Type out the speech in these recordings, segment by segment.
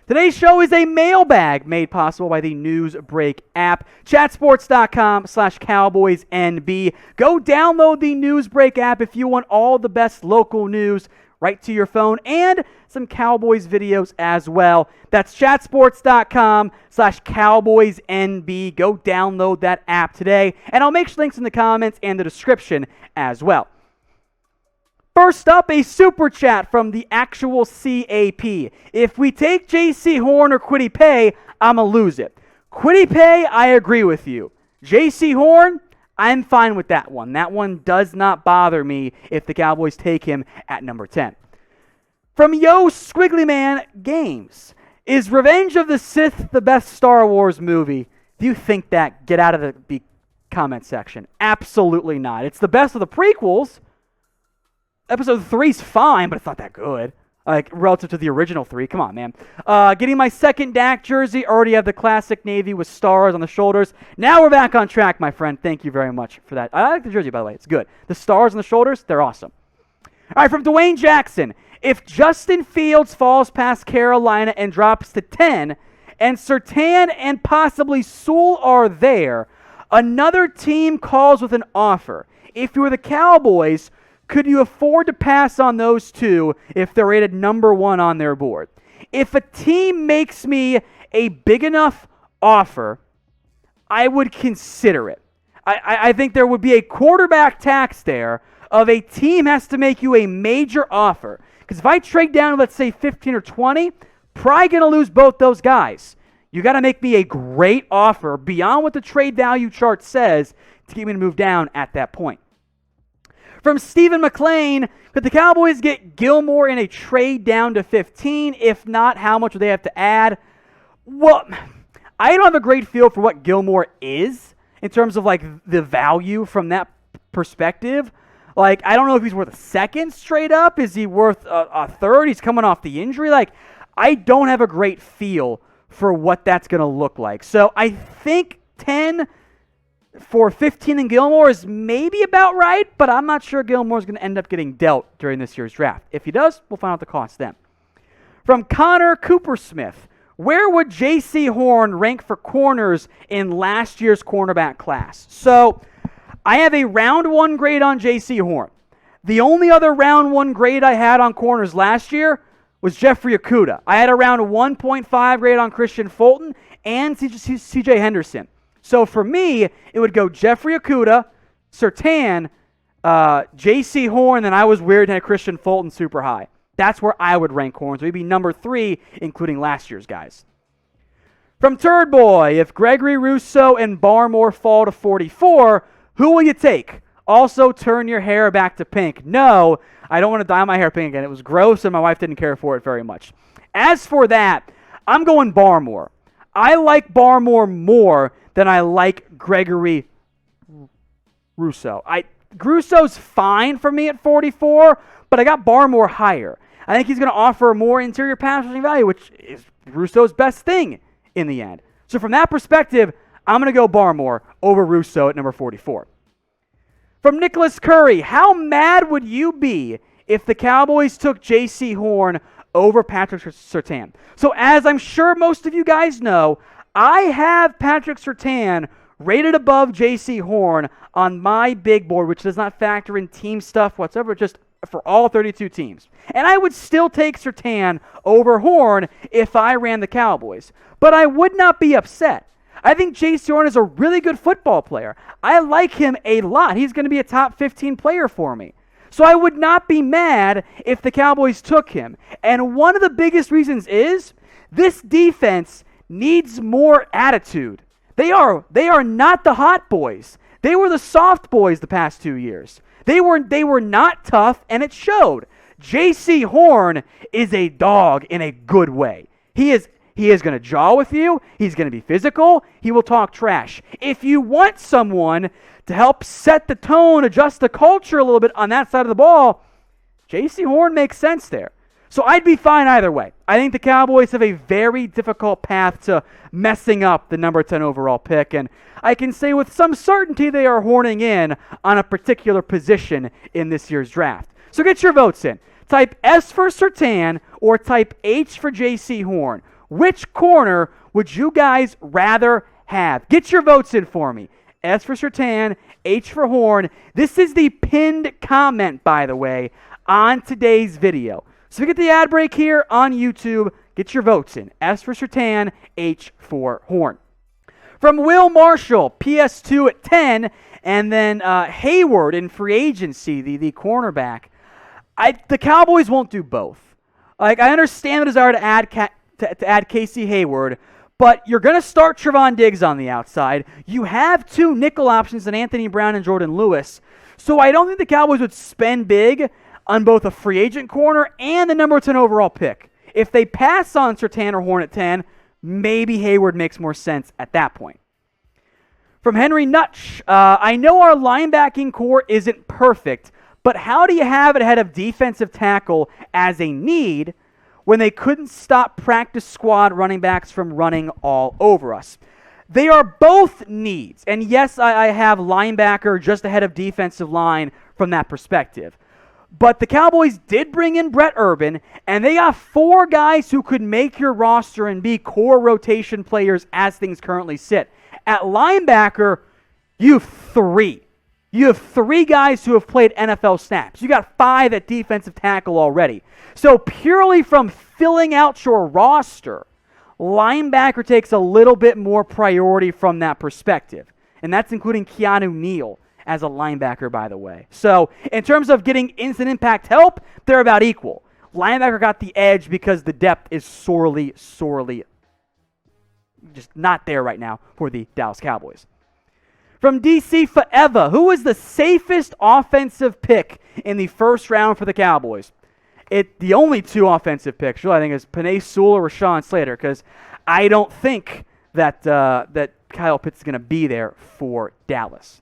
Today's show is a mailbag made possible by the Newsbreak app. Chatsports.com/CowboysNB. Go download the Newsbreak app if you want all the best local news right to your phone and some Cowboys videos as well. That's chatsports.com/CowboysNB. Go download that app today, and I'll make links in the comments and the description as well. First up, a super chat from the actual CAP. If we take Jaycee Horn or Kwity Paye, I'm going to lose it. Kwity Paye, I agree with you. Jaycee Horn, I'm fine with that one. That one does not bother me if the Cowboys take him at number 10. From Yo Squiggly Man Games, is Revenge of the Sith the best Star Wars movie? If you think that, get out of the comment section. Absolutely not. It's the best of the prequels. Episode 3's fine, but it's not that good. Like, relative to the original 3. Come on, man. Getting my second Dak jersey. Already have the classic navy with stars on the shoulders. Now we're back on track, my friend. Thank you very much for that. I like the jersey, by the way. It's good. The stars on the shoulders, they're awesome. All right, from Dwayne Jackson. If Justin Fields falls past Carolina and drops to 10, and Surtain and possibly Sewell are there, another team calls with an offer. If you were the Cowboys, could you afford to pass on those two if they're rated number 1 on their board? If a team makes me a big enough offer, I would consider it. I think there would be a quarterback tax there of a team has to make you a major offer. Because if I trade down to, let's say, 15 or 20, probably going to lose both those guys. You got to make me a great offer beyond what the trade value chart says to get me to move down at that point. From Stephen McClain, could the Cowboys get Gilmore in a trade down to 15? If not, how much would they have to add? Well, I don't have a great feel for what Gilmore is in terms of like the value from that perspective. Like, I don't know if he's worth a second straight up. Is he worth a third? He's coming off the injury. Like, I don't have a great feel for what that's going to look like. So I think 10 for 15 in Gilmore is maybe about right, but I'm not sure Gilmore's going to end up getting dealt during this year's draft. If he does, we'll find out the cost then. From Connor Coppersmith, where would Jaycee Horn rank for corners in last year's cornerback class? So I have a round 1 grade on Jaycee Horn. The only other round 1 grade I had on corners last year was Jeffrey Okudah. I had a round 1.5 grade on Christian Fulton and CJ Henderson. So for me, it would go Jeffrey Okudah, Surtain, Jaycee Horn, and I was weird and had Christian Fulton super high. That's where I would rank Horn. So he'd be number 3, including last year's guys. From Turd Boy, if Gregory Rousseau and Barmore fall to 44, who will you take? Also, turn your hair back to pink. No, I don't want to dye my hair pink again. It was gross, and my wife didn't care for it very much. As for that, I'm going Barmore. I like Barmore more than I like Gregory Rousseau. Rousseau's fine for me at 44, but I got Barmore higher. I think he's going to offer more interior pass rushing value, which is Rousseau's best thing in the end. So from that perspective, I'm going to go Barmore over Rousseau at number 44. From Nicolas Curry, how mad would you be if the Cowboys took Jaycee Horn over Patrick Sutain? So as I'm sure most of you guys know, I have Patrick Sutain rated above Jaycee Horn on my big board, which does not factor in team stuff whatsoever, just for all 32 teams. And I would still take Surtain over Horn if I ran the Cowboys. But I would not be upset. I think Jaycee Horn is a really good football player. I like him a lot. He's going to be a top 15 player for me. So I would not be mad if the Cowboys took him. And one of the biggest reasons is this defense needs more attitude. They are not the hot boys. They were the soft boys the past 2 years. They were not tough, and it showed. Jaycee Horn is a dog in a good way. He is going to jaw with you. He's going to be physical. He will talk trash. If you want someone to help set the tone, adjust the culture a little bit on that side of the ball, Jaycee Horn makes sense there. So I'd be fine either way. I think the Cowboys have a very difficult path to messing up the number 10 overall pick, and I can say with some certainty they are horning in on a particular position in this year's draft. So get your votes in. Type S for Surtain or type H for Jaycee Horn. Which corner would you guys rather have? Get your votes in for me. S for Surtain, H for Horn. This is the pinned comment, by the way, on today's video. So we get the ad break here on YouTube. Get your votes in. S for Surtain, H for Horn. From Will Marshall, PS2 at 10, and then Hayward in free agency, the cornerback. The Cowboys won't do both. Like, I understand the desire to add Casey Hayward, but you're going to start Trevon Diggs on the outside. You have two nickel options in Anthony Brown and Jordan Lewis. So I don't think the Cowboys would spend big on both a free agent corner and the number 10 overall pick. If they pass on Surtain or Horn at 10, maybe Hayward makes more sense at that point. From Henry Nutsch, I know our linebacking core isn't perfect, but how do you have it ahead of defensive tackle as a need when they couldn't stop practice squad running backs from running all over us? They are both needs. And yes, I have linebacker just ahead of defensive line from that perspective. But the Cowboys did bring in Brett Urban, and they got 4 guys who could make your roster and be core rotation players as things currently sit. At linebacker, you have 3. You have 3 guys who have played NFL snaps. You got 5 at defensive tackle already. So purely from filling out your roster, linebacker takes a little bit more priority from that perspective. And that's including Keanu Neal as a linebacker, by the way. So in terms of getting instant impact help, they're about equal. Linebacker got the edge because the depth is sorely just not there right now for the Dallas Cowboys. From DC Forever, who was the safest offensive pick in the first round for the Cowboys? The only 2 offensive picks, really, I think, is Penei Sewell or Rashawn Slater, because I don't think that Kyle Pitts is going to be there for Dallas.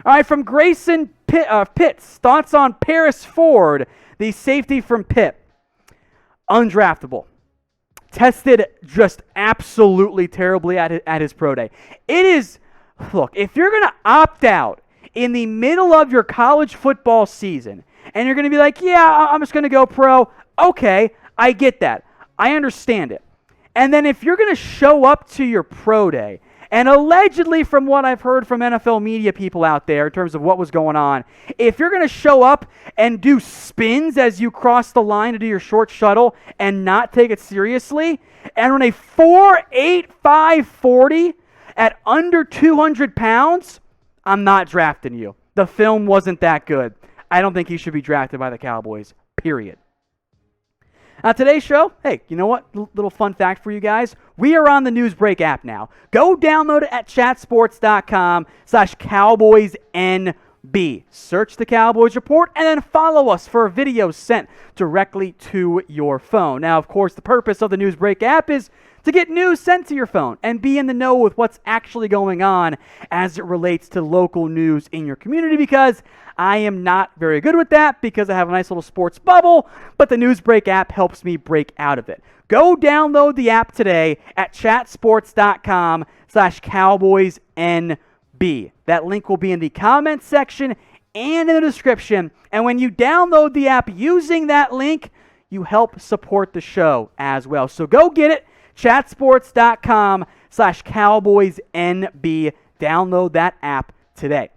All right, from Grayson Pitts, thoughts on Paris Ford, the safety from Pitt. Undraftable. Tested just absolutely terribly at his pro day. It is, look, if you're going to opt out in the middle of your college football season and you're going to be like, yeah, I'm just going to go pro, okay, I get that. I understand it. And then if you're going to show up to your pro day, and allegedly from what I've heard from NFL media people out there in terms of what was going on, if you're going to show up and do spins as you cross the line to do your short shuttle and not take it seriously, and run a 4.85 40 at under 200 pounds, I'm not drafting you. The film wasn't that good. I don't think he should be drafted by the Cowboys, period. Now, today's show, hey, you know what? Little fun fact for you guys. We are on the Newsbreak app now. Go download it at chatsports.com/CowboysNB. Search the Cowboys Report and then follow us for videos sent directly to your phone. Now, of course, the purpose of the Newsbreak app is to get news sent to your phone and be in the know with what's actually going on as it relates to local news in your community, because I am not very good with that because I have a nice little sports bubble, but the Newsbreak app helps me break out of it. Go download the app today at chatsports.com/CowboysNB. That link will be in the comments section and in the description. And when you download the app using that link, you help support the show as well. So go get it. chatsports.com/CowboysNB. Download that app today.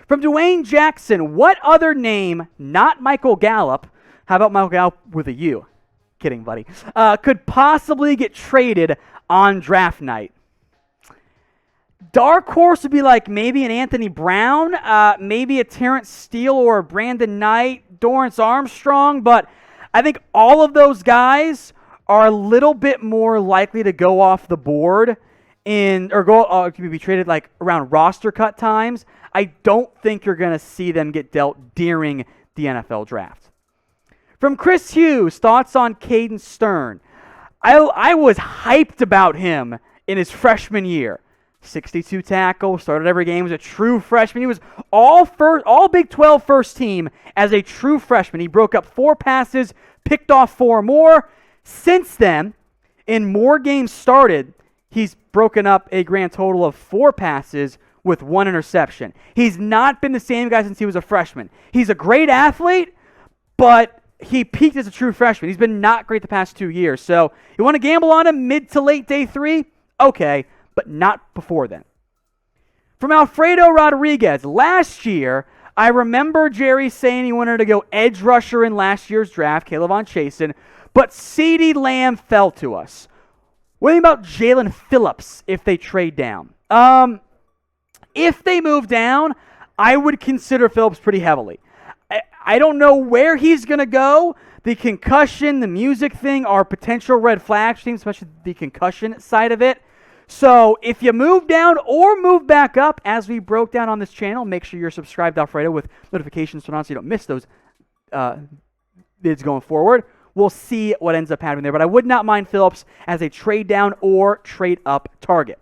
From Dwayne Jackson, what other name, not Michael Gallup, how about Michael Gallup with a U? Kidding, buddy. Could possibly get traded on draft night? Dark horse would be like maybe an Anthony Brown, maybe a Terrence Steele or a Brandon Knight, Dorrance Armstrong, but I think all of those guys are a little bit more likely to go off the board to be traded like around roster cut times. I don't think you're going to see them get dealt during the NFL draft. From Chris Hughes, thoughts on Caden Stern. I was hyped about him in his freshman year. 62 tackles, started every game, was a true freshman. He was all Big 12 first team as a true freshman. He broke up 4 passes, picked off 4 more. Since then, in more games started, he's broken up a grand total of 4 passes with 1 interception. He's not been the same guy since he was a freshman. He's a great athlete, but he peaked as a true freshman. He's been not great the past 2 years. So you want to gamble on him mid to late day 3? Okay, but not before then. From Alfredo Rodriguez, last year, I remember Jerry saying he wanted to go edge rusher in last year's draft, Caleb Von Chasen, but CeeDee Lamb fell to us. What do you think about Jaelan Phillips if they trade down? If they move down, I would consider Phillips pretty heavily. I don't know where he's going to go. The concussion, the music thing are potential red flags, especially the concussion side of it. So if you move down or move back up, as we broke down on this channel, make sure you're subscribed to Alfredo with notifications turned on so you don't miss those vids going forward. We'll see what ends up happening there. But I would not mind Phillips as a trade down or trade up target.